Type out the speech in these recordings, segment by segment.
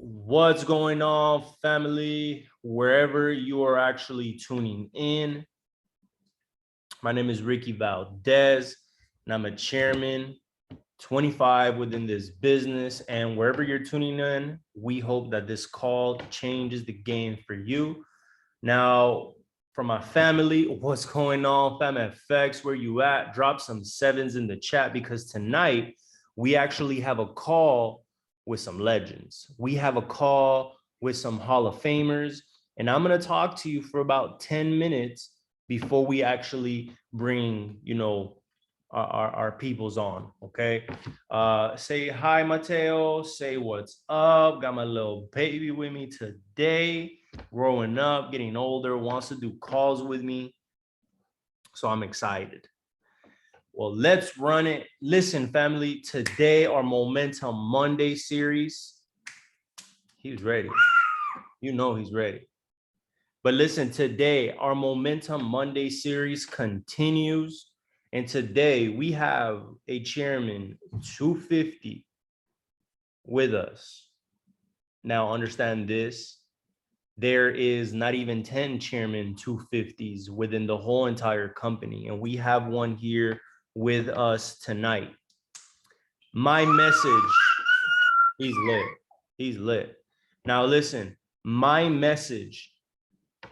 What's going on, family? Wherever you are actually tuning in, my name is Ricky Valdez, and I'm a chairman, 25 within this business. And wherever you're tuning in, we hope that this call changes the game for you. Now, for my family, what's going on, Fam FX? Where you at? Drop some sevens in the chat because tonight we actually have a call with some legends. We have a call with some Hall of Famers, and I'm gonna talk to you for about 10 minutes before we actually bring, our peoples on, okay? Say hi, Mateo. Say what's up. Got my little baby with me today. Growing up, getting older, wants to do calls with me. So I'm excited. Well, let's run it. Listen, family, today our Momentum Monday series. He's ready. You know he's ready. But listen, today our Momentum Monday series continues. And today we have a chairman 250 with us. Now understand this. There is not even 10 chairman 250s within the whole entire company. And we have one here with us tonight. My message, he's lit. He's lit. Now listen, my message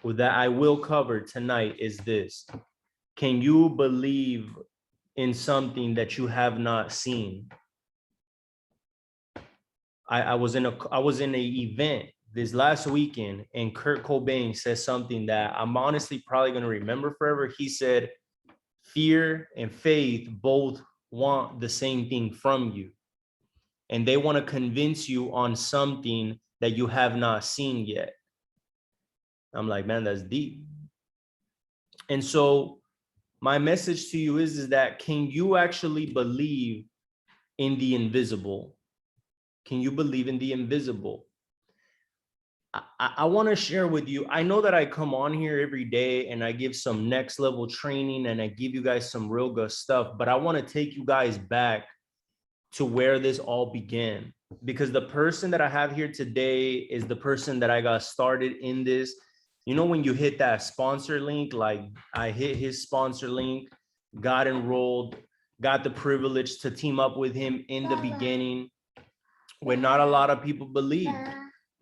that I will cover tonight is this. Can you believe in something that you have not seen? I was in an event this last weekend, and Kurt Cobain said something that I'm honestly probably going to remember forever. He said, fear and faith both want the same thing from you, and they want to convince you on something that you have not seen yet. I'm like, man, that's deep. And so my message to you is that can you actually believe in the invisible? Can you believe in the invisible? I want to share with you. I know that I come on here every day and I give some next level training and I give you guys some real good stuff, but I want to take you guys back to where this all began, because the person that I have here today is the person that I got started in this. You know, when you hit that sponsor link, like I hit his sponsor link, got enrolled, got the privilege to team up with him in the beginning when not a lot of people believed,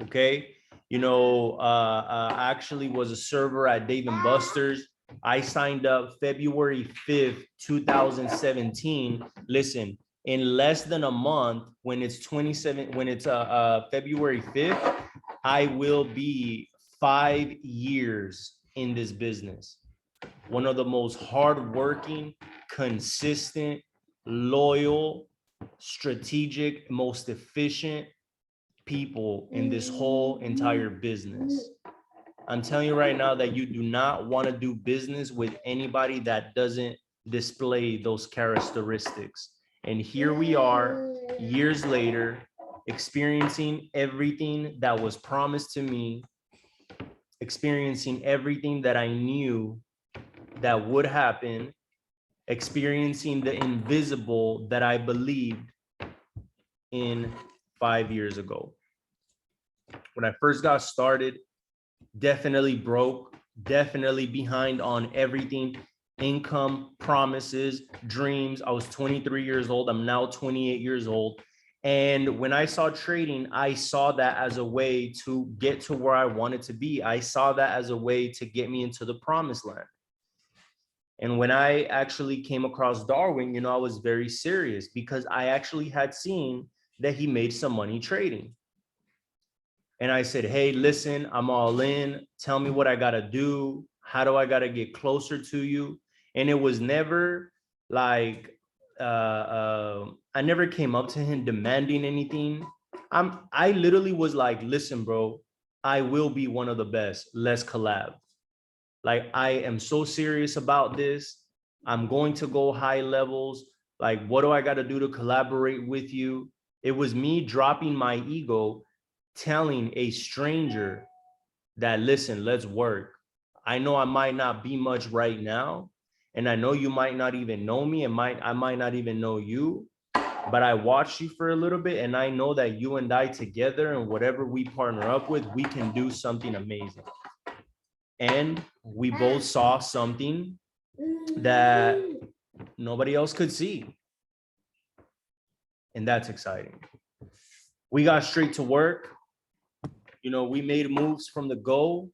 okay? You know, I actually was a server at Dave & Buster's. I signed up February 5th, 2017. Listen, in less than a month, when it's February 5th, I will be 5 years in this business. One of the most hardworking, consistent, loyal, strategic, most efficient people in this whole entire business. I'm telling you right now that you do not want to do business with anybody that doesn't display those characteristics. And here we are, years later, experiencing everything that was promised to me, experiencing everything that I knew that would happen, experiencing the invisible that I believed in 5 years ago. When I first got started, definitely broke, definitely behind on everything, income, promises, dreams. I was 23 years old. I'm now 28 years old. And when I saw trading, I saw that as a way to get to where I wanted to be. I saw that as a way to get me into the promised land. And when I actually came across Darwin, you know, I was very serious because I actually had seen that he made some money trading. And I said, hey, listen, I'm all in. Tell me what I got to do. How do I got to get closer to you? And it was never like, I never came up to him demanding anything. I literally was like, listen, bro, I will be one of the best. Let's collab. Like, I am so serious about this. I'm going to go high levels. Like, what do I got to do to collaborate with you? It was me dropping my ego, telling a stranger that, listen, let's work. I know I might not be much right now, and I know you might not even know me, and I might not even know you, but I watched you for a little bit, and I know that you and I together and whatever we partner up with, we can do something amazing. And we both saw something that nobody else could see. And that's exciting. We got straight to work. You know, we made moves from the go.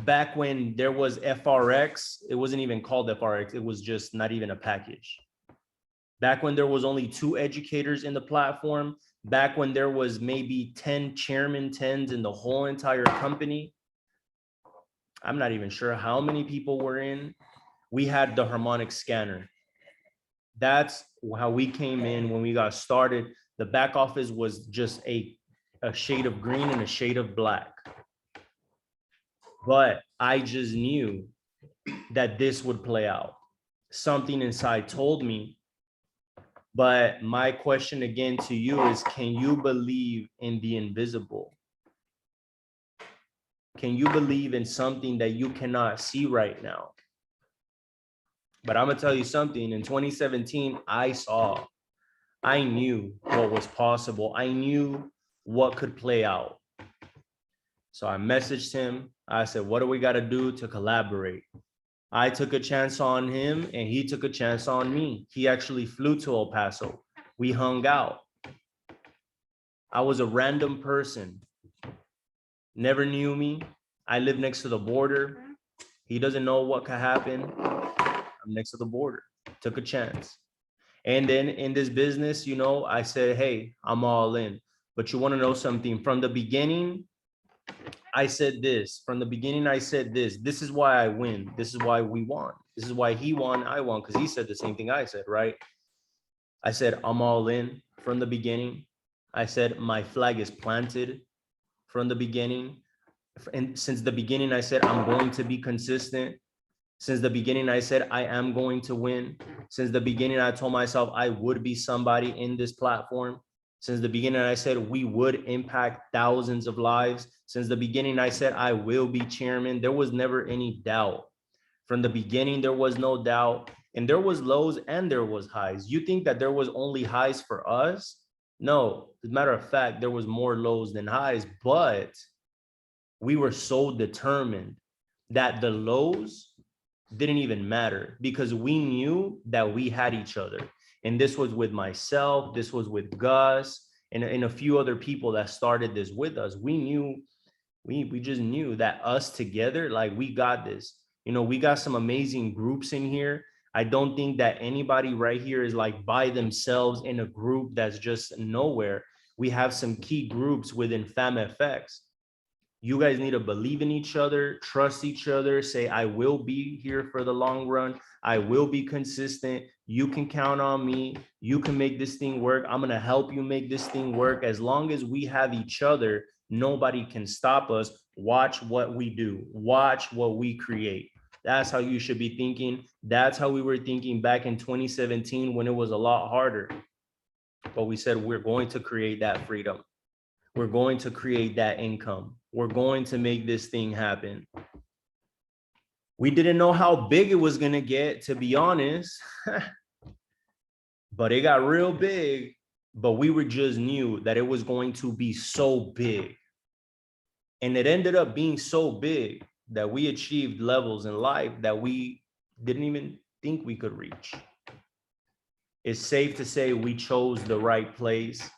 Back when there was FRX, it wasn't even called FRX. It was just not even a package. Back when there was only 2 educators in the platform, back when there was maybe 10 chairman 10s in the whole entire company. I'm not even sure how many people were in. We had the harmonic scanner. That's how we came in when we got started. The back office was just a shade of green and a shade of black. But I just knew that this would play out. Something inside told me. But my question again to you is, can you believe in the invisible? Can you believe in something that you cannot see right now? But I'm gonna tell you something. In 2017, I knew what was possible. I knew what could play out. So I messaged him. I said, what do we got to do to collaborate? I took a chance on him and he took a chance on me. He actually flew to El Paso. We hung out. I was a random person. Never knew me. I live next to the border. He doesn't know what could happen. I'm next to the border. Took a chance. And then in this business, you know, I said, hey, I'm all in. But you want to know something? From the beginning, I said this. From the beginning, I said this. This is why I win. This is why we won. This is why he won, I won, because he said the same thing I said, right? I said, I'm all in from the beginning. I said, my flag is planted from the beginning. And since the beginning, I said, I'm going to be consistent. Since the beginning, I said, I am going to win. Since the beginning, I told myself I would be somebody in this platform. Since the beginning, I said we would impact thousands of lives. Since the beginning, I said I will be chairman. There was never any doubt. From the beginning, there was no doubt. And there was lows and there was highs. You think that there was only highs for us? No, as a matter of fact, there was more lows than highs, but we were so determined that the lows didn't even matter because we knew that we had each other. And this was with myself, this was with Gus, and a few other people that started this with us. We knew, we just knew that us together, like we got this. You know, we got some amazing groups in here. I don't think that anybody right here is like by themselves in a group that's just nowhere. We have some key groups within FAMFX. You guys need to believe in each other, trust each other, say, I will be here for the long run. I will be consistent. You can count on me. You can make this thing work. I'm going to help you make this thing work. As long as we have each other, nobody can stop us. Watch what we do. Watch what we create. That's how you should be thinking. That's how we were thinking back in 2017 when it was a lot harder. But we said, we're going to create that freedom. We're going to create that income. We're going to make this thing happen. We didn't know how big it was going to get, to be honest, but it got real big. But we were just knew that it was going to be so big. And it ended up being so big that we achieved levels in life that we didn't even think we could reach. It's safe to say we chose the right place.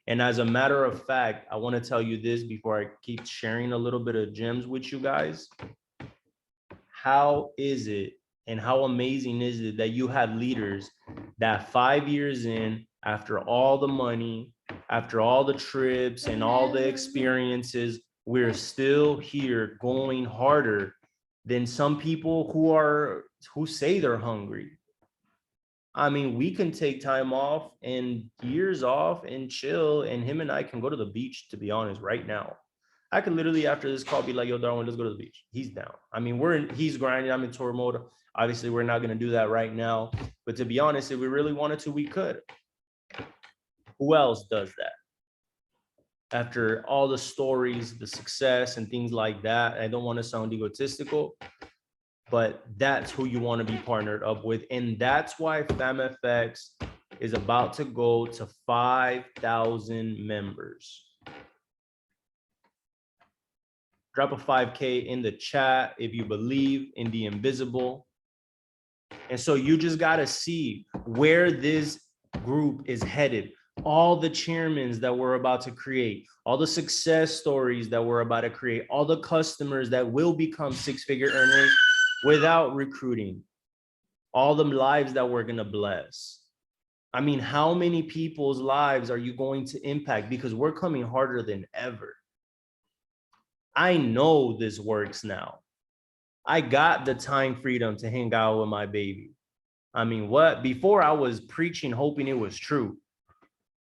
And as a matter of fact, I want to tell you this before I keep sharing a little bit of gems with you guys. How is it and how amazing is it that you have leaders that 5 years in, after all the money, after all the trips and all the experiences, we're still here going harder than some people who say they're hungry. I mean, we can take time off and years off and chill, and him and I can go to the beach, to be honest, right now. I could literally after this call be like, yo, Darwin, let's go to the beach. He's down. I mean, he's grinding. I'm in tour mode. Obviously, we're not going to do that right now. But to be honest, if we really wanted to, we could. Who else does that? After all the stories, the success and things like that, I don't want to sound egotistical, but that's who you want to be partnered up with. And that's why FAMFX is about to go to 5,000 members. Drop a 5K in the chat if you believe in the invisible. And so you just got to see where this group is headed. All the chairmans that we're about to create, all the success stories that we're about to create, all the customers that will become six-figure earners without recruiting, all the lives that we're going to bless. I mean, how many people's lives are you going to impact? Because we're coming harder than ever. I know this works now. I got the time freedom to hang out with my baby. I mean, what? Before I was preaching, hoping it was true.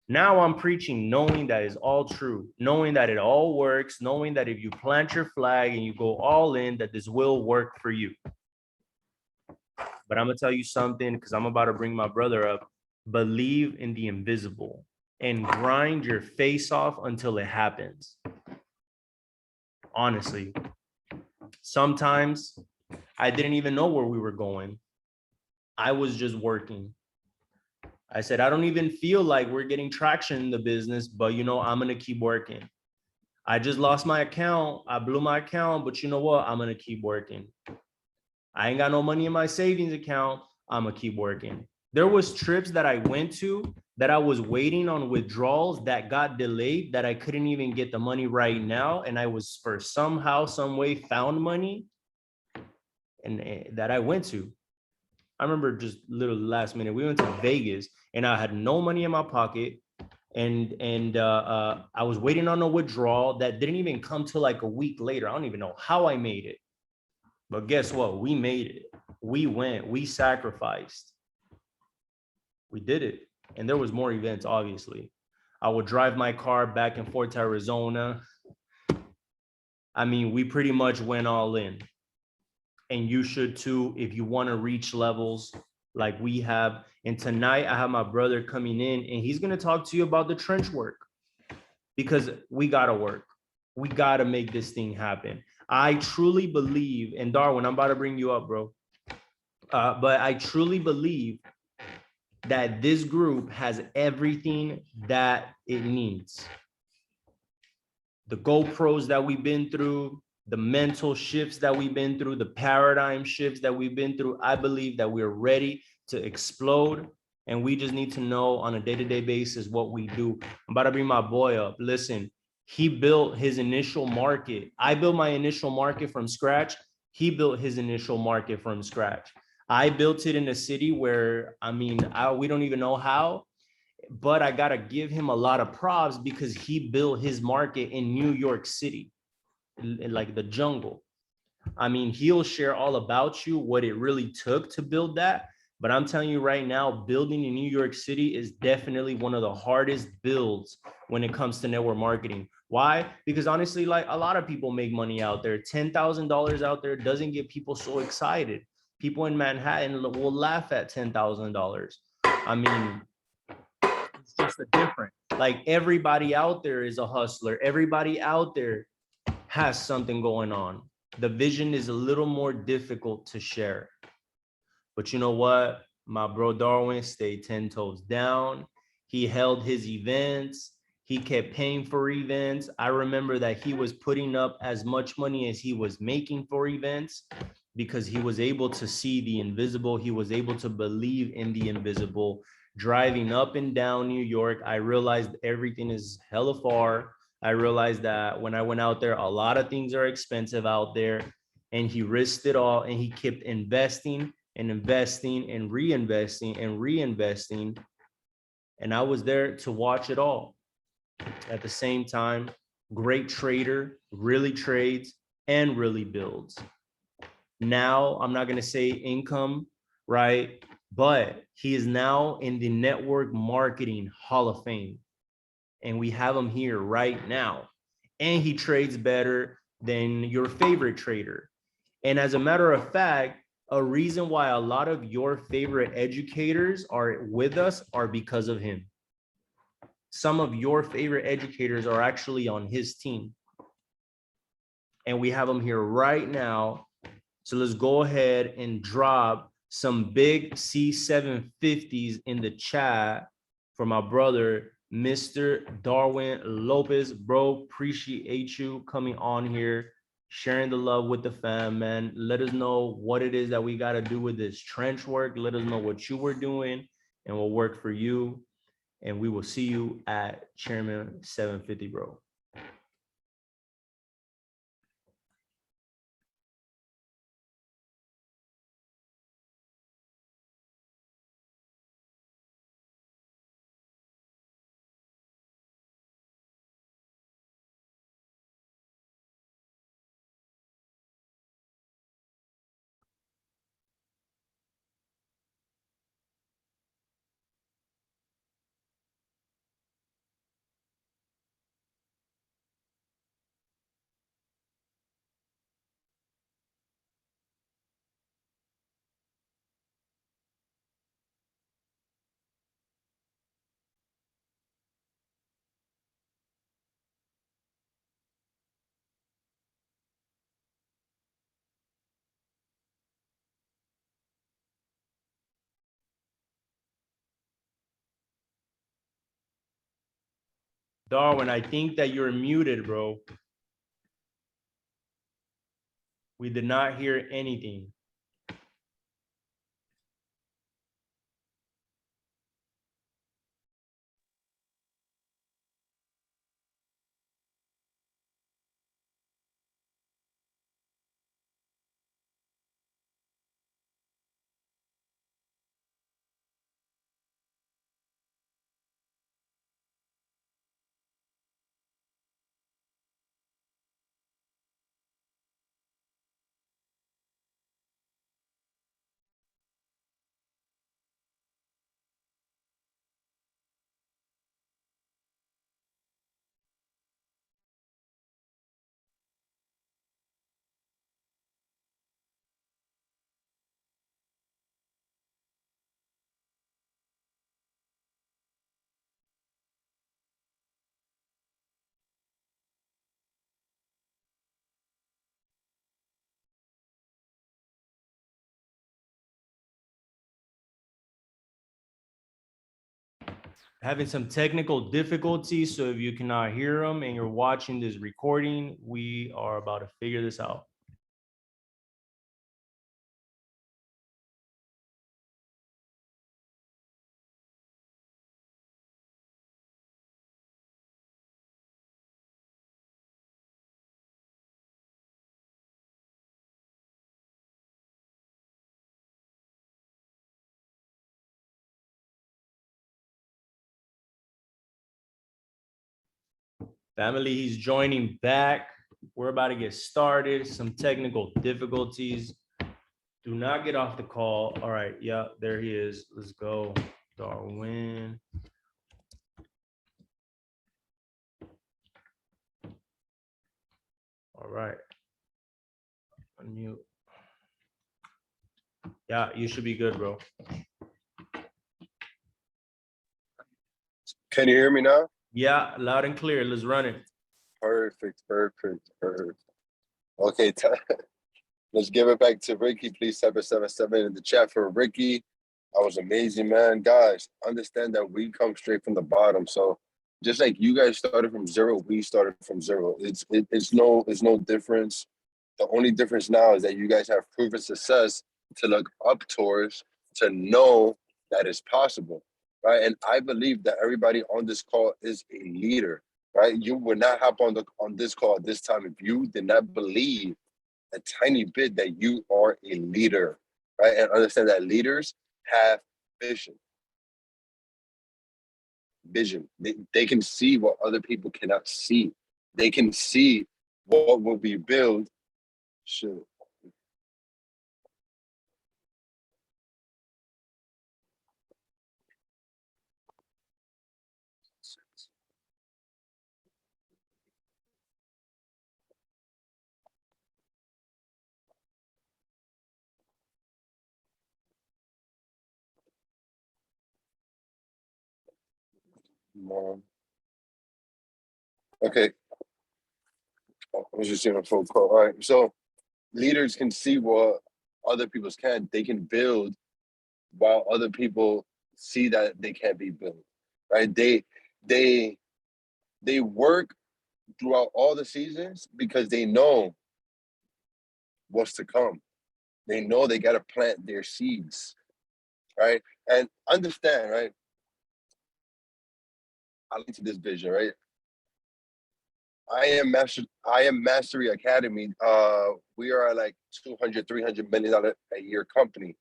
Now I'm preaching, knowing that it's all true, knowing that it all works, knowing that if you plant your flag and you go all in, that this will work for you. But I'm gonna tell you something, because I'm about to bring my brother up. Believe in the invisible and grind your face off until it happens. Honestly, sometimes I didn't even know where we were going. I was just working. I said, I don't even feel like we're getting traction in the business, but you know, I'm going to keep working. I just lost my account. I blew my account, but you know what? I'm going to keep working. I ain't got no money in my savings account. I'm going to keep working. There was trips that I went to that I was waiting on withdrawals that got delayed, that I couldn't even get the money right now. And I was for somehow, some way found money and that I went to. I remember just little last minute, we went to Vegas and I had no money in my pocket. And I was waiting on a withdrawal that didn't even come till like a week later. I don't even know how I made it. But guess what? We made it. We went, we sacrificed. We did it. And there was more events, obviously. I would drive my car back and forth to Arizona. I mean, we pretty much went all in. And you should too, if you want to reach levels like we have. And tonight I have my brother coming in and he's going to talk to you about the trench work, because we got to work. We got to make this thing happen. I truly believe, and Darwin, I'm about to bring you up, bro. But I truly believe that this group has everything that it needs. The GoPros that we've been through, the mental shifts that we've been through, the paradigm shifts that we've been through, I believe that we're ready to explode. And we just need to know on a day-to-day basis what we do. I'm about to bring my boy up. Listen, he built his initial market. I built my initial market from scratch. He built his initial market from scratch. I built it in a city where, I mean, we don't even know how, but I got to give him a lot of props because he built his market in New York City, like the jungle. I mean, he'll share all about you what it really took to build that. But I'm telling you right now, building in New York City is definitely one of the hardest builds when it comes to network marketing. Why? Because honestly, like a lot of people make money out there. $10,000 out there doesn't get people so excited. People in Manhattan will laugh at $10,000. I mean, it's just a different. Like everybody out there is a hustler. Everybody out there has something going on. The vision is a little more difficult to share. But you know what? My bro Darwin stayed 10 toes down. He held his events. He kept paying for events. I remember that he was putting up as much money as he was making for events because he was able to see the invisible. He was able to believe in the invisible. Driving up and down New York, I realized everything is hella far. I realized that when I went out there, a lot of things are expensive out there, and he risked it all and he kept investing and investing and reinvesting and reinvesting. And I was there to watch it all. At the same time, great trader, really trades and really builds. Now, I'm not going to say income, right? But he is now in the network marketing Hall of Fame. And we have him here right now. And he trades better than your favorite trader. And as a matter of fact, a reason why a lot of your favorite educators are with us are because of him. Some of your favorite educators are actually on his team. And we have him here right now. So let's go ahead and drop some big C750s in the chat for my brother, Mr. Darwin Lopez. Bro, appreciate you coming on here, sharing the love with the fam, man. Let us know what it is that we got to do with this trench work. Let us know what you were doing and what worked for you. And we will see you at Chairman 750, bro. Darwin, I think that you're muted, bro. We did not hear anything. Having some technical difficulties, so if you cannot hear them and you're watching this recording, we are about to figure this out. Family, he's joining back. We're about to get started. Some technical difficulties. Do not get off the call. All right. Yeah, there he is. Let's go. Darwin. All right. Unmute. Yeah, you should be good, bro. Can you hear me now? Yeah, loud and clear. Let's run it. Perfect. Okay, let's give it back to Ricky. Please type a 77 in the chat for Ricky. That was amazing, man. Guys, understand that we come straight from the bottom. So just like you guys started from zero, we started from zero. It's no difference. The only difference now is that you guys have proven success to look up towards, to know that it's possible, right? And I believe that everybody on this call is a leader, right? You would not hop on this call at this time if you did not believe a tiny bit that you are a leader, right? And understand that leaders have vision. They can see what other people cannot see. They can see what will be built. Shit. Okay, I was just in a phone call. All right, so leaders can see what other people's can. They can build while other people see that they can't be built, right? They work throughout all the seasons because they know what's to come. They know they got to plant their seeds, right? And understand, right? I like to this vision, right? I am Mastery Academy. We are like 200, $300 million a year company.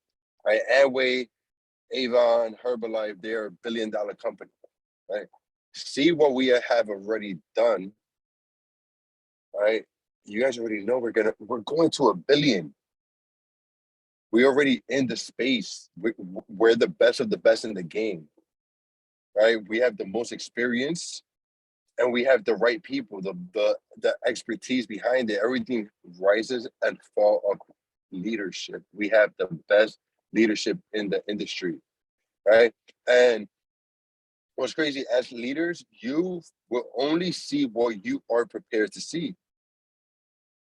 Right? Amway, Avon, Herbalife, they're $1 billion company. Right? See what we have already done. Right? You guys already know we're going to a billion. We're already in the space. We're the best of the best in the game. Right? We have the most experience and we have the right people, the expertise behind it. Everything rises and falls on leadership. We have the best leadership in the industry, right? And what's crazy, as leaders, you will only see what you are prepared to see,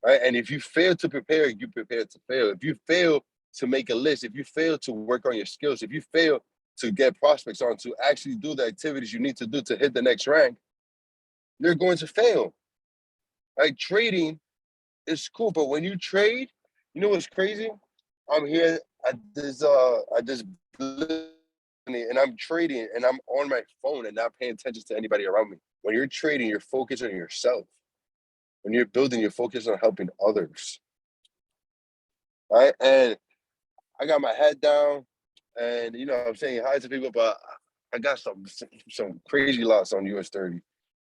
right? And if you fail to prepare, you prepare to fail. If you fail to make a list, if you fail to work on your skills, if you fail to get prospects on, to actually do the activities you need to do to hit the next rank, you're going to fail. Like trading is cool, but when you trade, you know what's crazy? I'm here at this and I'm trading and I'm on my phone and not paying attention to anybody around me. When you're trading, you're focused on yourself. When you're building, you're focused on helping others. Right? And I got my head down and I'm saying hi to people, but I got some crazy loss on US 30.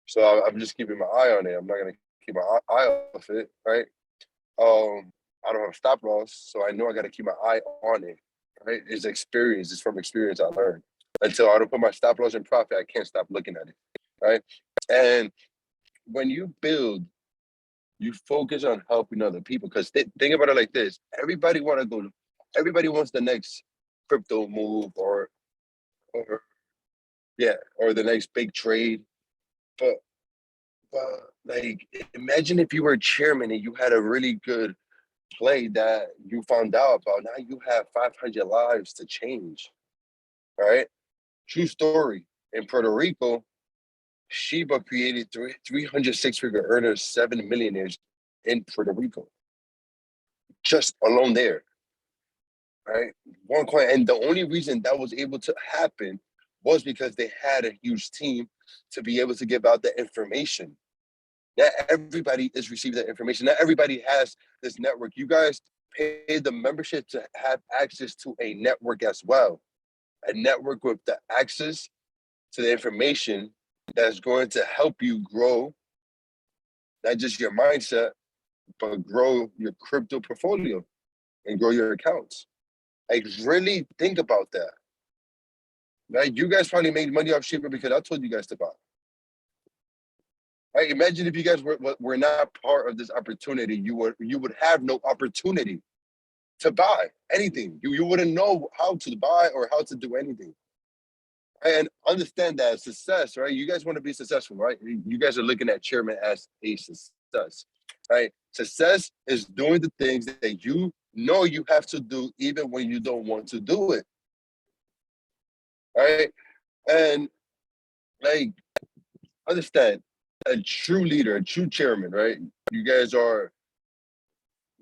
So I'm just keeping my eye on it. I'm not gonna keep my eye off it, right? I don't have stop loss, so I know I got to keep my eye on it. Right? It's experience. It's from experience I learned. Until I don't put my stop loss in profit, I can't stop looking at it. Right? And when you build, you focus on helping other people. Because think about it like this: everybody wants the next crypto move or or the next big trade. But like, imagine if you were a chairman and you had a really good play that you found out about. Now you have 500 lives to change. All right. True story. In Puerto Rico, Sheba created 300 six-figure earners, 7 millionaires in Puerto Rico, just alone there. Right. One coin. And the only reason that was able to happen was because they had a huge team to be able to give out the information. Not everybody is receiving that information. Not everybody has this network. You guys pay the membership to have access to a network as well. A network with the access to the information that's going to help you grow, not just your mindset, but grow your crypto portfolio and grow your accounts. Like, really think about that. Right? You guys probably made money off Shiba because I told you guys to buy. Right? Imagine if you guys were not part of this opportunity, you would have no opportunity to buy anything. You wouldn't know how to buy or how to do anything. And understand that success, right? You guys want to be successful, right? You guys are looking at chairman as a success, right? Success is doing the things that you know you have to do even when you don't want to do it, right? And like, understand, a true leader, a true chairman, right? You guys are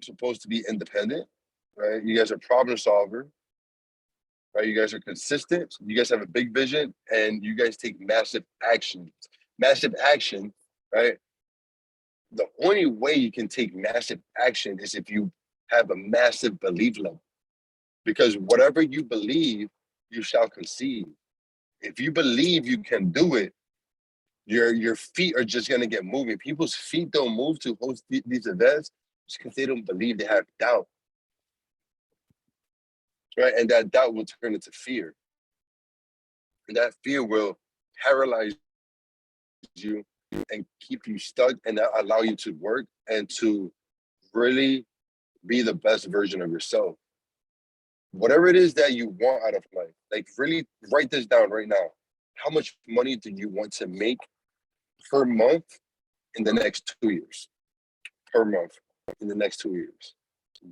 supposed to be independent, right? You guys are problem solver, right? You guys are consistent. You guys have a big vision, and you guys take massive action. Massive action, right? The only way you can take massive action is if you have a massive belief level. Because whatever you believe, you shall conceive. If you believe you can do it, your feet are just gonna get moving. People's feet don't move to host these events because they don't believe, they have doubt. Right? And that doubt will turn into fear. And that fear will paralyze you and keep you stuck and not allow you to work and to really be the best version of yourself. Whatever it is that you want out of life, like, really write this down right now. How much money do you want to make per month in the next 2 years? Per month in the next 2 years.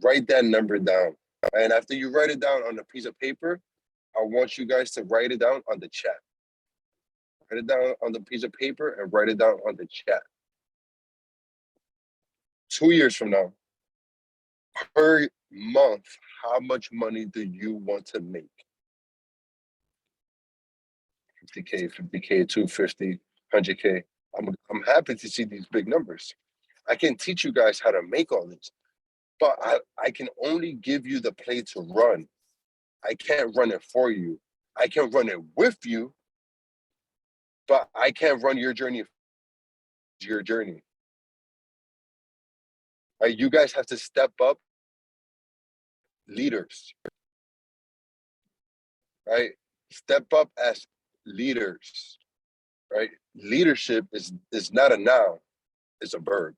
Write that number down. And after you write it down on a piece of paper, I want you guys to write it down on the chat. Write it down on the piece of paper and write it down on the chat. 2 years from now, per month, how much money do you want to make? 50K, 50K, 250, 100K. I'm happy to see these big numbers. I can teach you guys how to make all this, but I can only give you the play to run. I can't run it for you. I can run it with you, but I can't run your journey. Your journey. Right? You guys have to step up, leaders. Right? Step up as leaders. Right? Leadership is not a noun, it's a verb.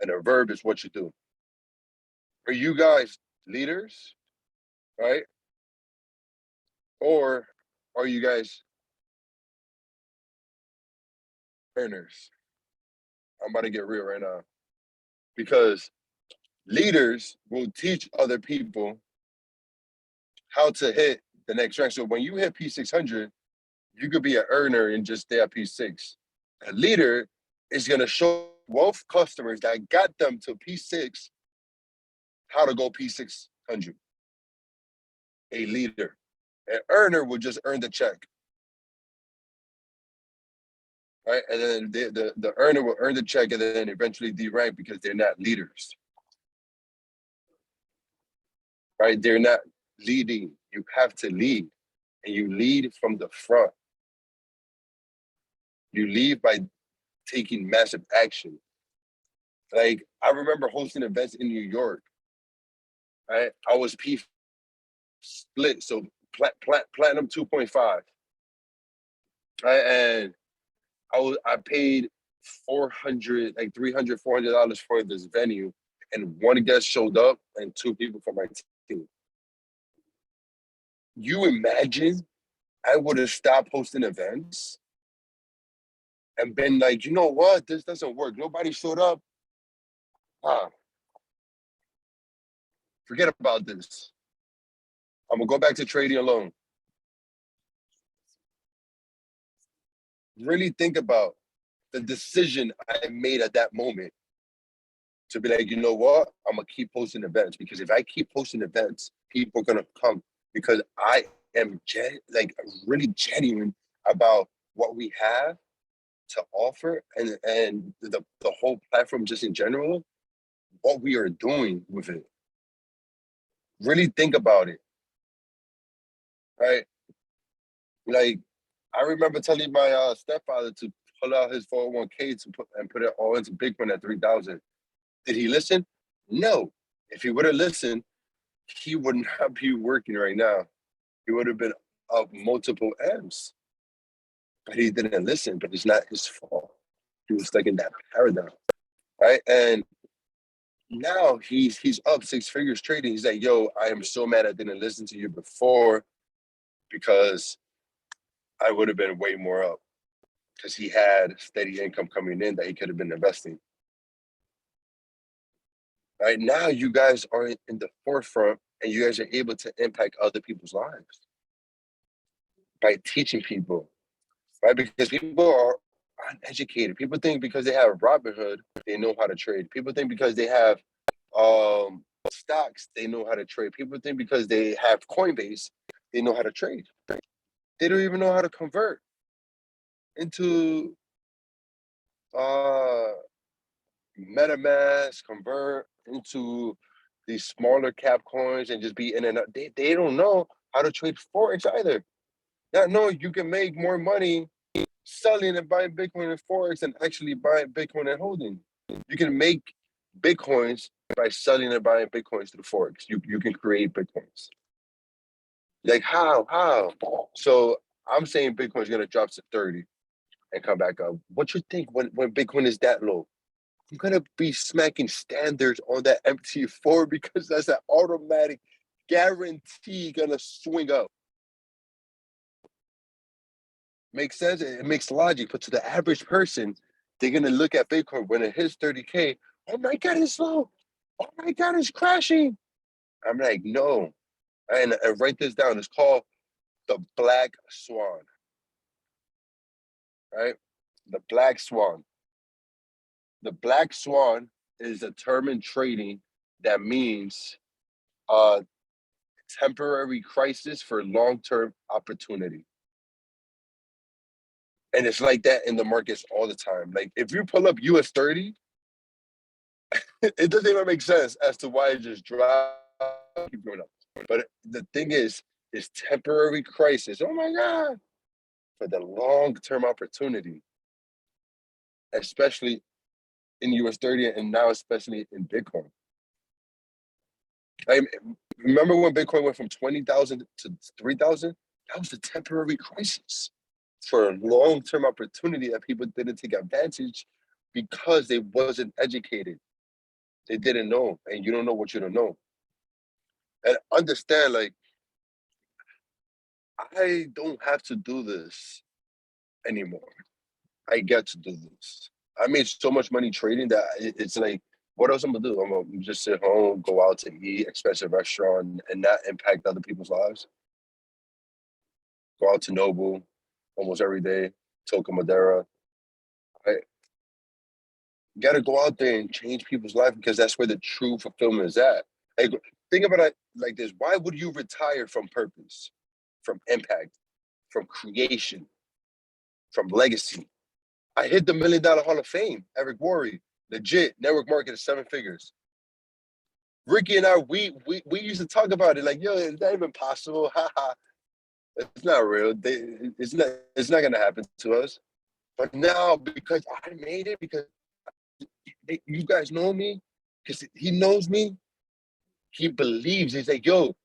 And a verb is what you do. Are you guys leaders? Right? Or are you guys earners? I'm about to get real right now. Because leaders will teach other people how to hit the next rank. So when you hit P600, you could be an earner and just stay at P6. A leader is going to show wealth customers that got them to P6 how to go P600. A leader. An earner will just earn the check. Right? And then the earner will earn the check and then eventually derank because they're not leaders. Right? They're not leading. You have to lead. And you lead from the front. You lead by taking massive action. Like, I remember hosting events in New York. Right? I was P split, so platinum 2.5. Right? And I paid $400, like $300, $400 for this venue, and one guest showed up and 2 people from my team. You imagine I would have stopped hosting events and been like, you know what? This doesn't work. Nobody showed up. Forget about this. I'm gonna go back to trading alone. Really think about the decision I made at that moment to be like, you know what? I'm gonna keep posting events, because if I keep posting events, people are gonna come, because I am really genuine about what we have to offer, and the whole platform just in general, what we are doing with it. Really think about it, right? Like, I remember telling my stepfather to pull out his 401k to put it all into Bitcoin at 3,000. Did he listen? No. If he would have listened, he would not be working right now. He would have been up multiple M's. But he didn't listen, but it's not his fault. He was stuck in that paradigm, right? And now he's up 6 figures trading. He's like, yo, I am so mad I didn't listen to you before, because I would have been way more up, because he had steady income coming in that he could have been investing. Right now, you guys are in the forefront, and you guys are able to impact other people's lives by teaching people, right? Because people are uneducated. People think because they have Robinhood, they know how to trade. People think because they have stocks, they know how to trade. People think because they have Coinbase, they know how to trade. They don't even know how to convert into MetaMask, convert into these smaller cap coins and just be in and out. They don't know how to trade Forex either. Not knowing you can make more money selling and buying Bitcoin and Forex than actually buying Bitcoin and holding. You can make Bitcoins by selling and buying Bitcoins through Forex. You can create Bitcoins. Like, how? So I'm saying Bitcoin is going to drop to 30 and come back up. What you think when Bitcoin is that low? I'm gonna be smacking standards on that MT4, because that's an automatic guarantee gonna swing up. Makes sense? It makes logic. But to the average person, they're gonna look at Bitcoin when it hits 30K. Oh my God, it's low. Oh my God, it's crashing. I'm like, no. And write this down. It's called the black swan, right? The black swan. The black swan is a term in trading that means temporary crisis for long-term opportunity. And it's like that in the markets all the time. Like if you pull up US 30, it doesn't even make sense as to why it just dropped, keep going up. But the thing is temporary crisis. Oh my God. For the long-term opportunity, especially in US 30 and now especially in Bitcoin. I remember when Bitcoin went from 20,000 to 3,000? That was a temporary crisis for a long-term opportunity that people didn't take advantage because they wasn't educated. They didn't know, and you don't know what you don't know. And understand, like, I don't have to do this anymore. I get to do this. I made so much money trading that it's like, what else I'm gonna do? I'm gonna just sit home, go out to eat, expensive restaurant, and not impact other people's lives. Go out to Noble almost every day, Toca Madera. I gotta go out there and change people's life because that's where the true fulfillment is at. Like, think about it like this: why would you retire from purpose, from impact, from creation, from legacy? I hit the $1 Million Hall of Fame. Eric Worre, legit network market of 7 figures. Ricky and I, we used to talk about it like, yo, is that even possible? Haha. It's not real. It's not gonna happen to us. But now, because I made it, because you guys know me, because he knows me, he believes. He's like, yo,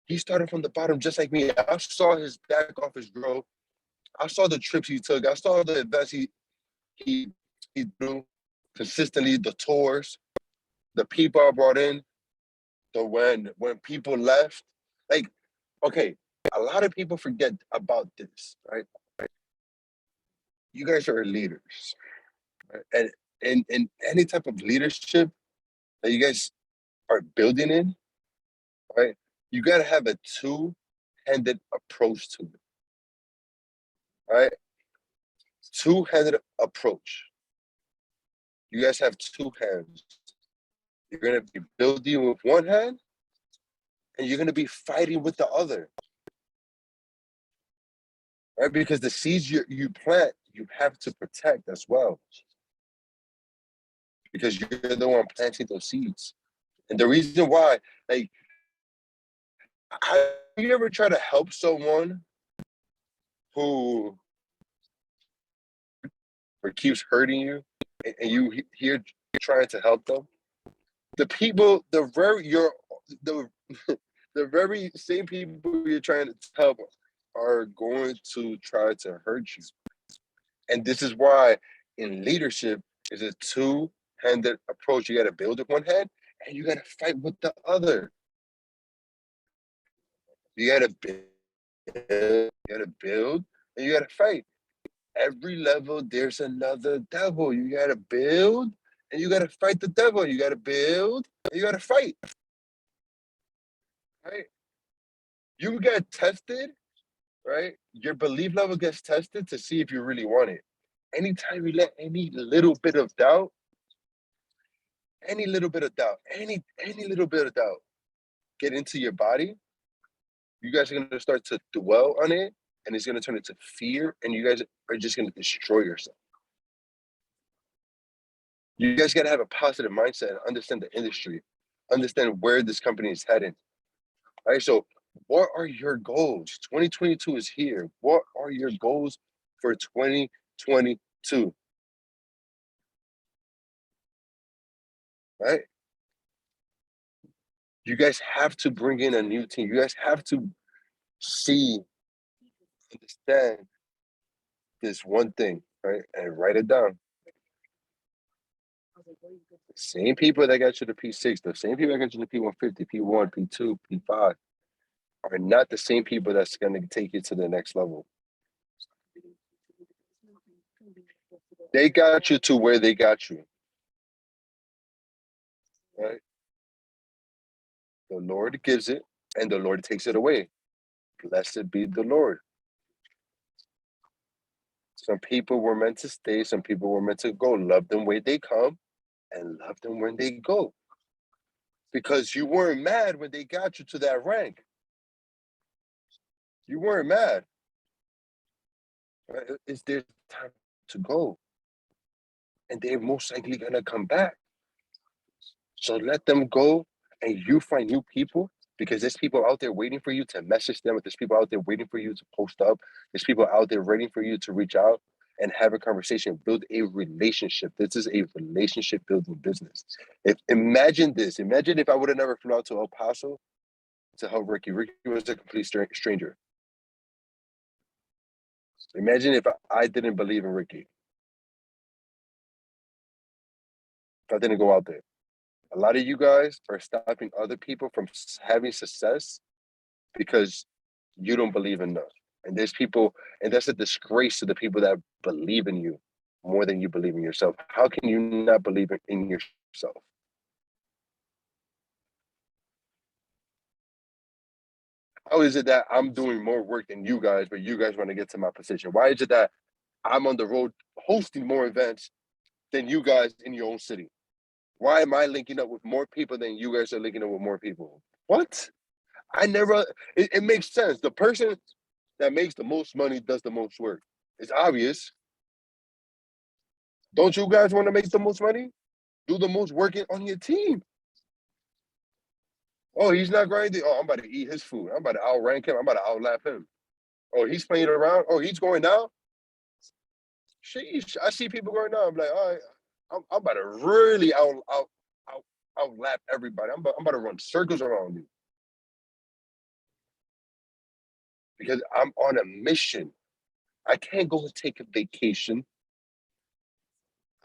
he started from the bottom just like me. I saw his back office grow. I saw the trips he took. I saw the events he do consistently, the tours, the people I brought in, the when people left. Like, okay, a lot of people forget about this, right? You guys are leaders, right? And in any type of leadership that you guys are building in, right? You gotta have a two-handed approach to it, right? Two-handed approach. You guys have two hands. You're gonna be building with one hand, and you're gonna be fighting with the other, right? Because the seeds you plant, you have to protect as well, because you're the one planting those seeds. And the reason why, like, have you ever try to help someone who keeps hurting you, and you here trying to help them? The people, the the very same people you're trying to help are going to try to hurt you. And this is why in leadership is a two-handed approach. You got to build with one hand and you got to fight with the other. You got to build and you got to fight. Every level, there's another devil. You got to build and you got to fight the devil. You got to build and you got to fight. Right? You get tested, right? Your belief level gets tested to see if you really want it. Anytime you let any little bit of doubt, any little bit of doubt get into your body, you guys are going to start to dwell on it, and it's going to turn into fear, and you guys are just going to destroy yourself. You guys got to have a positive mindset and understand the industry, understand where this company is heading. All right, so what are your goals? 2022 is here. What are your goals for 2022? Right? You guys have to bring in a new team. You guys have to understand this one thing, right? And write it down. The same people that got you to P6, the same people that got you to P150, P1, P2, P5 are not the same people that's going to take you to the next level. They got you to where they got you. Right? The Lord gives it and the Lord takes it away. Blessed be the Lord. Some people were meant to stay, some people were meant to go. Love them when they come and love them when they go. Because you weren't mad when they got you to that rank. You weren't mad. Right? It's their time to go. And they're most likely going to come back. So let them go and you find new people, because there's people out there waiting for you to message them. There's people out there waiting for you to post up. There's people out there waiting for you to reach out and have a conversation, build a relationship. This is a relationship building business. Imagine this. Imagine if I would have never flew out to El Paso to help Ricky. Ricky was a complete stranger. Imagine if I didn't believe in Ricky. If I didn't go out there. A lot of you guys are stopping other people from having success because you don't believe enough. And there's people, and that's a disgrace to the people that believe in you more than you believe in yourself. How can you not believe in yourself? How is it that I'm doing more work than you guys, but you guys want to get to my position? Why is it that I'm on the road hosting more events than you guys in your own city? Why am I linking up with more people than you guys are linking up with more people? What? It makes sense. The person that makes the most money does the most work. It's obvious. Don't you guys want to make the most money? Do the most work on your team. Oh, he's not grinding. Oh, I'm about to eat his food. I'm about to outrank him. I'm about to outlap him. Oh, he's playing around. Oh, he's going down. Sheesh. I see people going down. I'm like, all right, I'm about to really outlap everybody. I'm about to run circles around you. Because I'm on a mission. I can't go and take a vacation.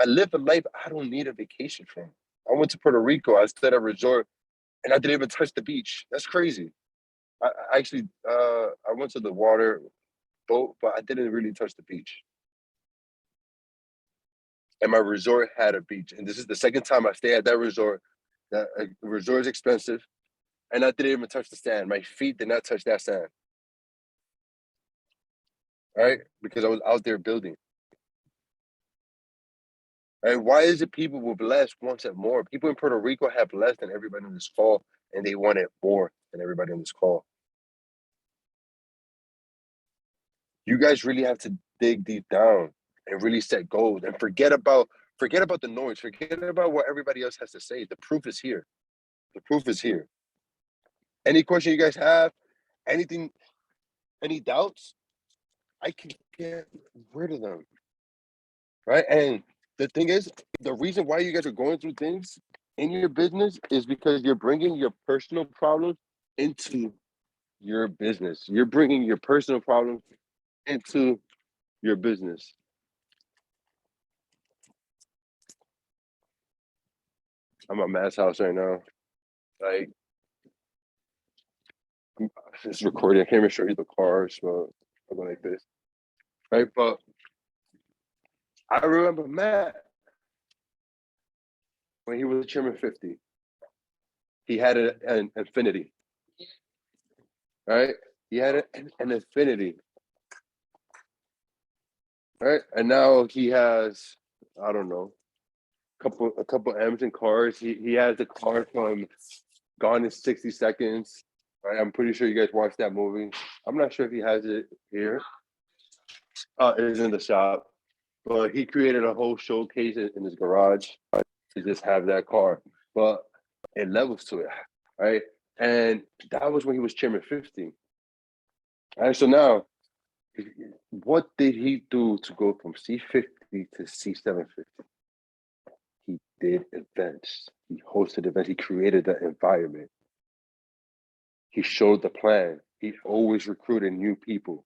I live a life I don't need a vacation from. I went to Puerto Rico. I stayed at a resort, and I didn't even touch the beach. That's crazy. I actually, I went to the water boat, but I didn't really touch the beach. And my resort had a beach, and this is the second time I stay at that resort. That resort is expensive, and I didn't even touch the sand. My feet did not touch that sand. Right? Because I was out there building. Right? Why is it people with less wants it more? People in Puerto Rico have less than everybody on this call, and they want it more than everybody on this call. You guys really have to dig deep down and really set goals and forget about the noise. Forget about what everybody else has to say. The proof is here. The proof is here. Any question you guys have, anything, any doubts, I can get rid of them. Right? And the thing is, the reason why you guys are going through things in your business is because you're bringing your personal problems into your business. You're bringing your personal problems into your business. I'm at Matt's house right now. Like, I'm just recording. I can't even show you the cars, but I'll go like this. Right? But I remember Matt when he was chairman 50. He had an Infinity. Right? He had an Infinity. Right? And now he has, I don't know, a couple M's in cars. He has the car from Gone in 60 Seconds. Right? I'm pretty sure you guys watched that movie. I'm not sure if he has it here. It is in the shop. But he created a whole showcase in his garage to just have that car. But it levels to it, right? And that was when he was chairman 50. All right, so now, what did he do to go from C50 to C750? He did events. He hosted events. He created that environment. He showed the plan. He always recruited new people.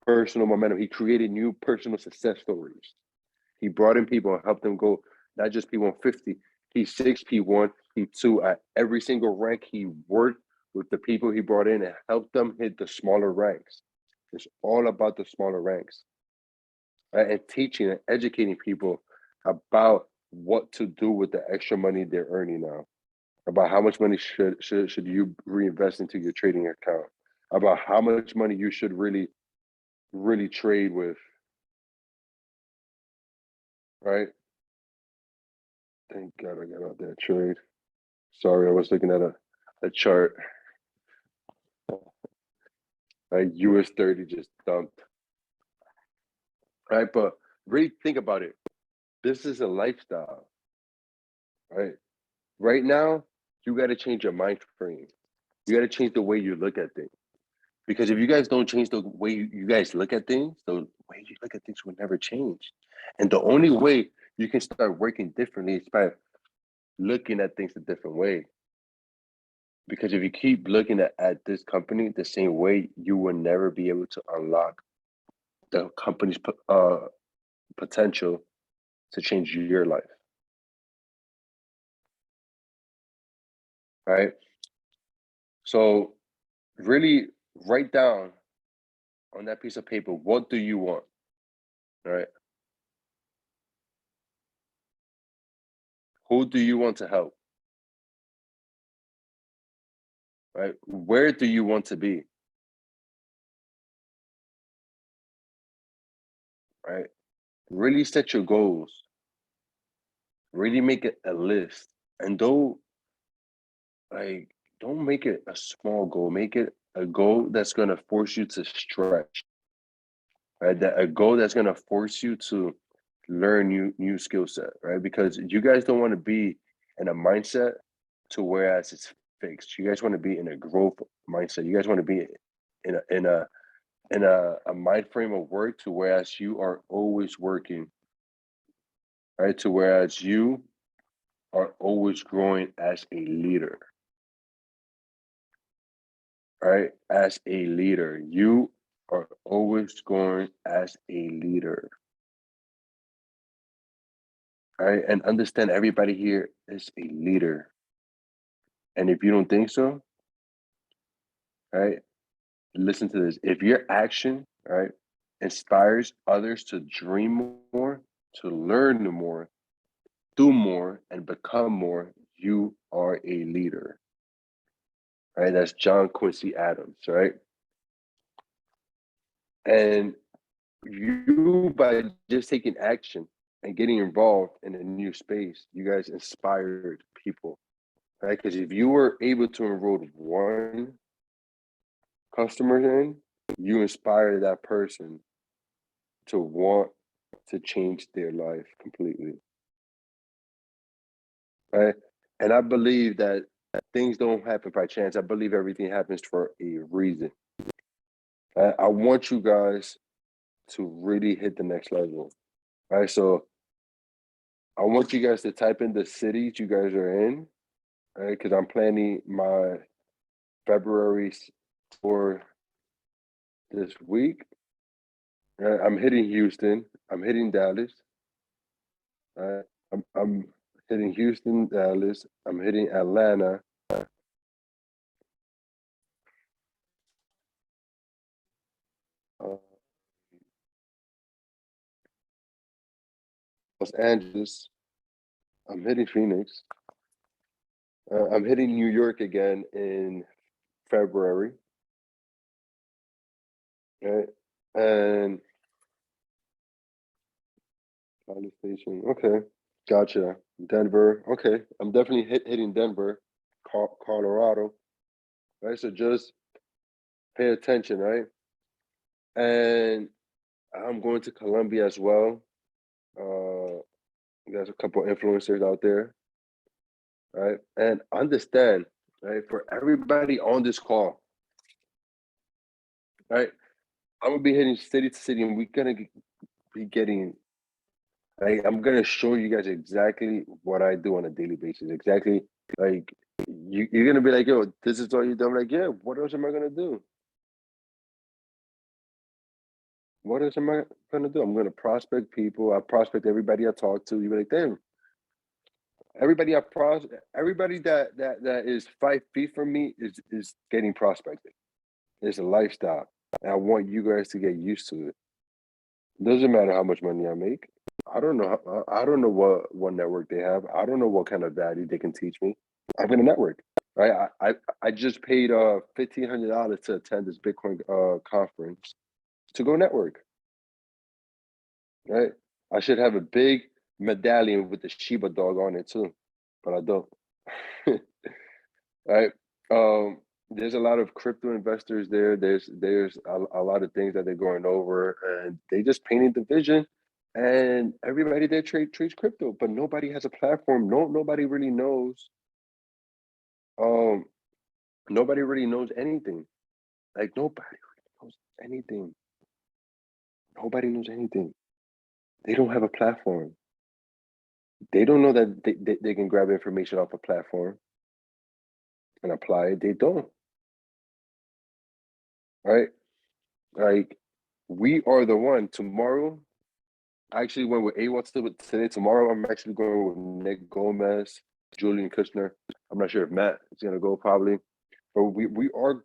Personal momentum. He created new personal success stories. He brought in people and helped them go, not just P150, P6, P1, P2. At every single rank, he worked with the people he brought in and helped them hit the smaller ranks. It's all about the smaller ranks. Right? And teaching and educating people about what to do with the extra money they're earning now, about how much money should you reinvest into your trading account, about how much money you should really trade with, right? Thank God I got out that trade. Sorry, I was looking at a chart. US 30 just dumped. Right, but really think about it. This is a lifestyle, right? Right now, you got to change your mind frame. You got to change the way you look at things. Because if you guys don't change the way you guys look at things, the way you look at things will never change. And the only way you can start working differently is by looking at things a different way. Because if you keep looking at this company the same way, you will never be able to unlock the company's potential to change your life. Right? So really write down on that piece of paper, what do you want? Right? Who do you want to help? Right? Where do you want to be? Right? Really set your goals. Really make it a list. And don't make it a small goal. Make it a goal that's gonna force you to stretch. Right? That a goal that's gonna force you to learn new skill set, right? Because you guys don't want to be in a mindset to whereas it's fixed. You guys want to be in a growth mindset. You guys want to be in a mind frame of work to whereas you are always working, right? To whereas you are always growing as a leader, right? As a leader, you are always growing as a leader, right? And understand everybody here is a leader. And if you don't think so, right, listen to this. If your action, right, inspires others to dream more, to learn more, do more, and become more, you are a leader. Right? That's John Quincy Adams, right? And you, by just taking action and getting involved in a new space, you guys inspired people, right? Because if you were able to enroll one customer in, you inspire that person to want to change their life completely, right? And I believe that things don't happen by chance. I believe everything happens for a reason. I want you guys to really hit the next level, right? So I want you guys to type in the cities you guys are in, right? Because I'm planning my February tour this week. Right? I'm hitting Houston. I'm hitting Dallas. Right? I'm hitting Houston, Dallas. I'm hitting Atlanta. Uh, Los Angeles. I'm hitting Phoenix. I'm hitting New York again in February. Right? And College Station. Okay. Gotcha. Denver. Okay. I'm definitely hitting Denver, Colorado. Right. So just pay attention, right? And I'm going to Colombia as well. There's a couple influencers out there, right? And understand, right, for everybody on this call, right? I'm gonna be hitting city to city, and we're gonna be getting. Like, I'm gonna show you guys exactly what I do on a daily basis. Exactly, like you're gonna be like, "Yo, this is all you do." I'm like, "Yeah, what else am I gonna do? What else am I gonna do? I'm gonna prospect people. I prospect everybody I talk to. You're like, damn, everybody that is 5 feet from me is getting prospected. It's a lifestyle, and I want you guys to get used to it. Doesn't matter how much money I make. I don't know. I don't know what network they have. I don't know what kind of value they can teach me. I'm gonna network. Right? I just paid $1,500 to attend this Bitcoin conference to go network. Right? I should have a big medallion with the Shiba dog on it too, but I don't. Right? There's a lot of crypto investors there. There's a lot of things that they're going over, and they just painted the vision. And everybody there trades crypto, but nobody has a platform. Nobody really knows. Um, nobody really knows anything. Like nobody really knows anything. Nobody knows anything. They don't have a platform. They don't know that they can grab information off a platform and apply it. They don't. Right? Like we are the one tomorrow. I actually went with A1 today. Tomorrow, I'm actually going with Nick Gomez, Julian Kushner. I'm not sure if Matt is gonna go probably, but we all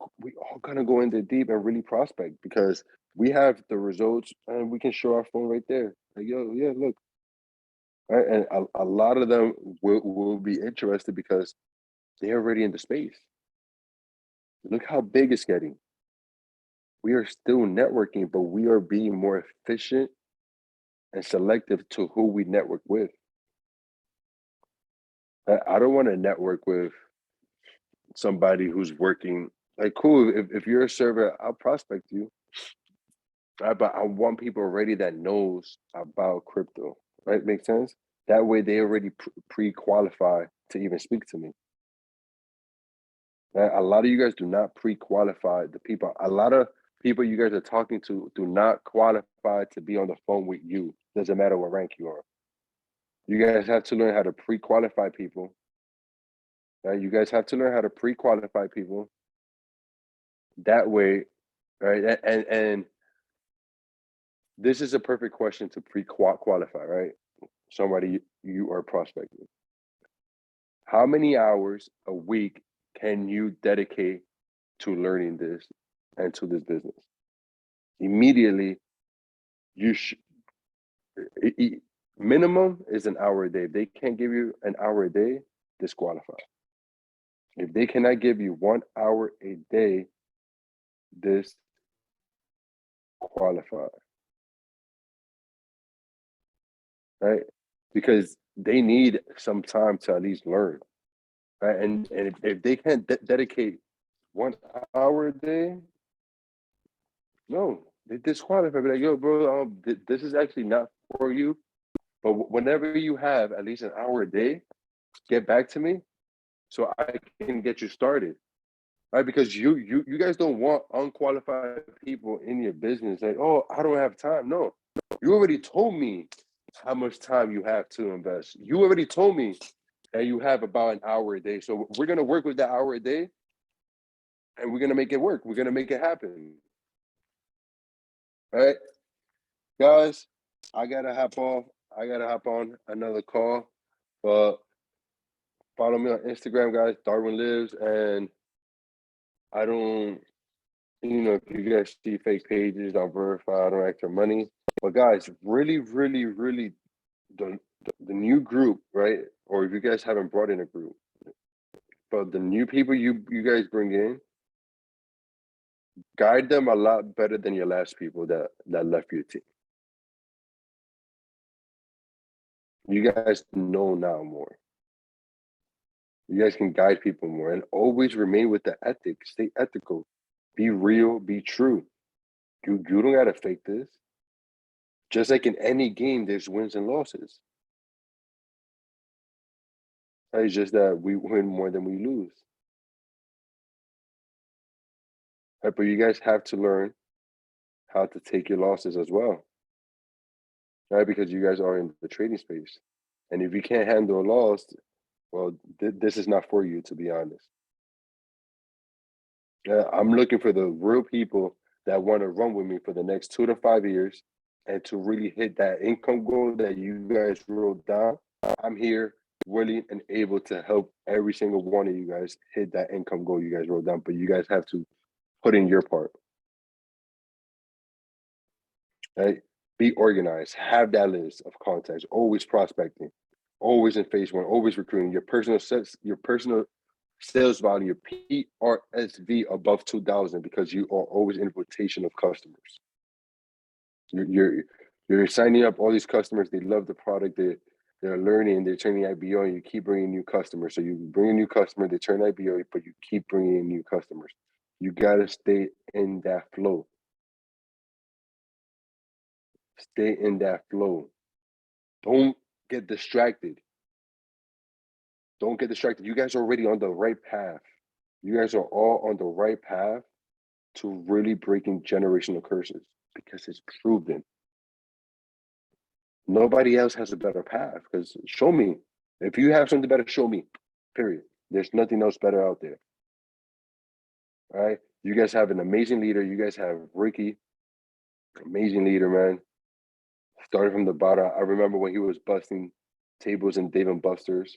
gonna go in there deep and really prospect because we have the results and we can show our phone right there. Like yo, yeah, look, right? And a lot of them will be interested because they're already in the space. Look how big it's getting. We are still networking, but we are being more efficient and selective to who we network with. I don't want to network with somebody who's working. Like, cool, if you're a server, I'll prospect you. Right? But I want people already that knows about crypto. Right? Makes sense? That way they already pre-qualify to even speak to me. Right? A lot of you guys do not pre-qualify the people. A lot of people you guys are talking to do not qualify to be on the phone with you. Doesn't matter what rank you are. You guys have to learn how to pre-qualify people. Right? You guys have to learn how to pre-qualify people. That way, right? And this is a perfect question to pre-qualify, right? Somebody you are prospecting. How many hours a week can you dedicate to learning this and to this business? Immediately, you should minimum is an hour a day. If they can't give you an hour a day, disqualify. If they cannot give you 1 hour a day, disqualify. Right? Because they need some time to at least learn. Right? And if they can't dedicate 1 hour a day, no, they disqualify. Be like, yo, bro, this is actually not for you. But whenever you have at least an hour a day, get back to me so I can get you started. Right? Because you guys don't want unqualified people in your business. Like, oh, I don't have time. No, you already told me how much time you have to invest. You already told me that you have about an hour a day. So we're gonna work with that hour a day, and we're gonna make it work. We're gonna make it happen. All right, guys. I gotta hop off. I gotta hop on another call. But follow me on Instagram, guys. Darwin Lives, and I don't. If you guys see fake pages, I'll verify. I don't ask for money. But guys, really, really, really, the new group, right? Or if you guys haven't brought in a group, but the new people you guys bring in, guide them a lot better than your last people that left your team. You guys know now more. You guys can guide people more and always remain with the ethics. Stay ethical. Be real. Be true. You don't gotta fake this. Just like in any game, there's wins and losses. It's just that we win more than we lose. Right? But you guys have to learn how to take your losses as well. Right? Because you guys are in the trading space. And if you can't handle a loss, well, this is not for you, to be honest. I'm looking for the real people that want to run with me for the next 2 to 5 years and to really hit that income goal that you guys wrote down. I'm here willing and able to help every single one of you guys hit that income goal you guys wrote down, but you guys have to put in your part. Right? Be organized, have that list of contacts, always prospecting, always in phase one, always recruiting. Your personal sales value, PRSV above 2,000, because you are always in rotation of customers. You're signing up all these customers. They love the product. They're learning. They're turning IBO, and you keep bringing new customers. So you bring a new customer, they turn IBO, but you keep bringing in new customers. You gotta stay in that flow. Stay in that flow. Don't get distracted. Don't get distracted. You guys are already on the right path. You guys are all on the right path to really breaking generational curses, because it's proven. Nobody else has a better path, because show me. If you have something better, show me. Period. There's nothing else better out there. All right. You guys have an amazing leader. You guys have Ricky. Amazing leader, man. Started from the bottom. I remember when he was busting tables in Dave and Buster's.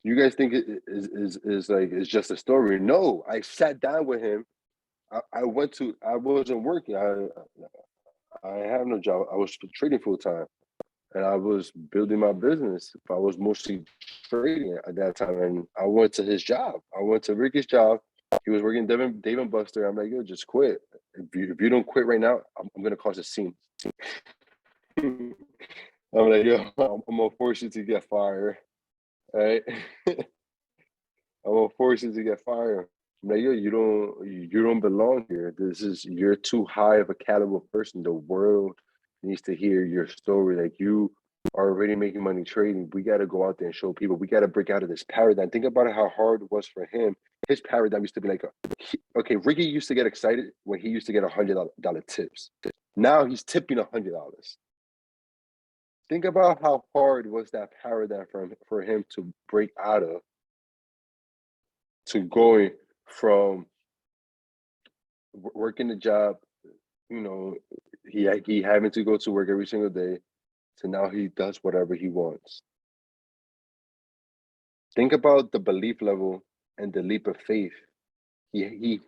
You guys think it is like it's just a story? No, I sat down with him. I wasn't working. I have no job. I was trading full time, and I was building my business. I was mostly trading at that time, and I went to his job. I went to Ricky's job. He was working Dave and Buster. I'm like, yo, just quit. If you don't quit right now, I'm gonna cause a scene. I'm like, yo, I'm gonna force you to get fired. All right. I'm gonna force you to get fired. I'm like, yo, you don't belong here. You're too high of a caliber person. The world needs to hear your story. Like, you are already making money trading. We gotta go out there and show people. We gotta break out of this paradigm. Think about how hard it was for him. His paradigm used to be like, okay, Ricky used to get excited when he used to get $100 tips. Now he's tipping $100. Think about how hard was that paradigm for him to break out of, to going from working the job, he having to go to work every single day, to now he does whatever he wants. Think about the belief level and the leap of faith he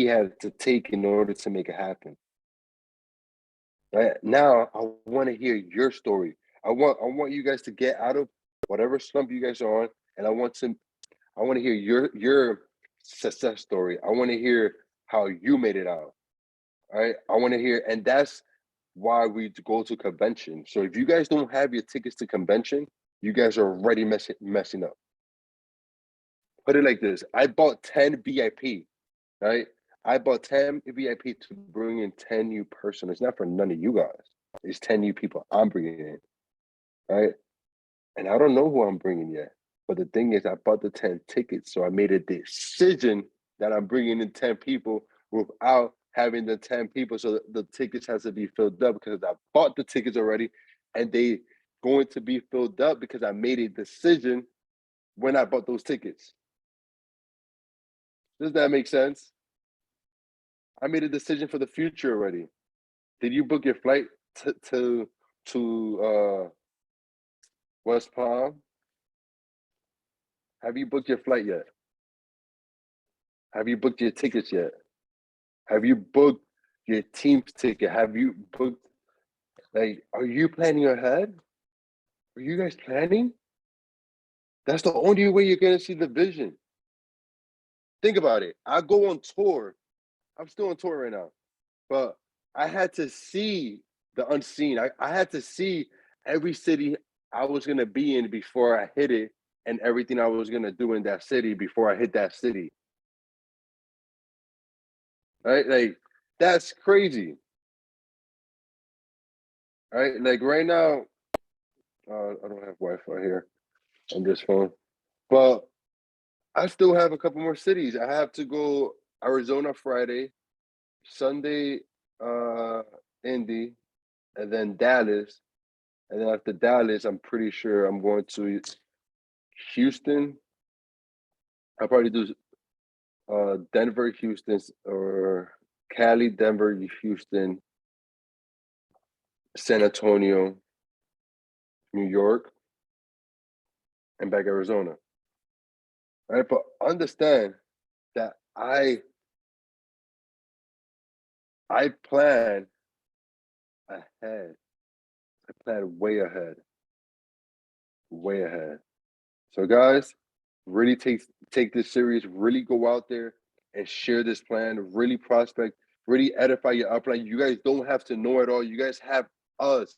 had to take in order to make it happen. Right now, I want to hear your story. I want you guys to get out of whatever slump you guys are on, and I want to hear your success story. I want to hear how you made it out. All right. I want to hear, and that's why we go to convention. So if you guys don't have your tickets to convention, you guys are already messing up. Put it like this: I bought 10 VIP, right? I bought 10 VIP to bring in 10 new person. It's not for none of you guys. It's 10 new people I'm bringing in, right? And I don't know who I'm bringing yet. But the thing is, I bought the 10 tickets, so I made a decision that I'm bringing in 10 people without having the 10 people. So the tickets has to be filled up, because I bought the tickets already, and they going to be filled up because I made a decision when I bought those tickets. Does that make sense? I made a decision for the future already. Did you book your flight to West Palm? Have you booked your flight yet? Have you booked your tickets yet? Have you booked your team's ticket? Have you booked, like, are you planning ahead? Are you guys planning? That's the only way you're gonna see the vision. Think about it. I go on tour. I'm still on tour right now, but I had to see the unseen. I had to see every city I was gonna be in before I hit it, and everything I was gonna do in that city before I hit that city. Right? Like, that's crazy. Right? Like right now, I don't have Wi-Fi here on this phone, but I still have a couple more cities. I have to go Arizona Friday, Sunday, Indy, and then Dallas. And then after Dallas, I'm pretty sure I'm going to Houston. I'll probably do Denver, Houston, or Cali, Denver, Houston, San Antonio, New York, and back Arizona. All right, but understand that I plan ahead. I plan way ahead. Way ahead. So guys, really take this serious, really go out there and share this plan, really prospect, really edify your upline. You guys don't have to know it all. You guys have us.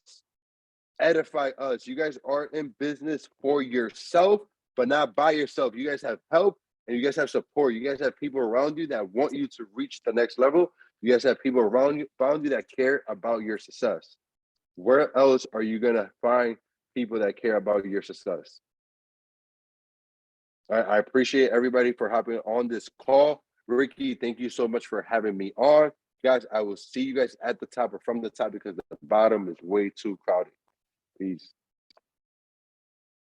Edify us. You guys are in business for yourself, but not by yourself. You guys have help and you guys have support. You guys have people around you that want you to reach the next level. You guys have people around you that care about your success. Where else are you gonna find people that care about your success? I appreciate everybody for hopping on this call. Ricky, thank you so much for having me on. Guys, I will see you guys at the top or from the top because the bottom is way too crowded. Peace.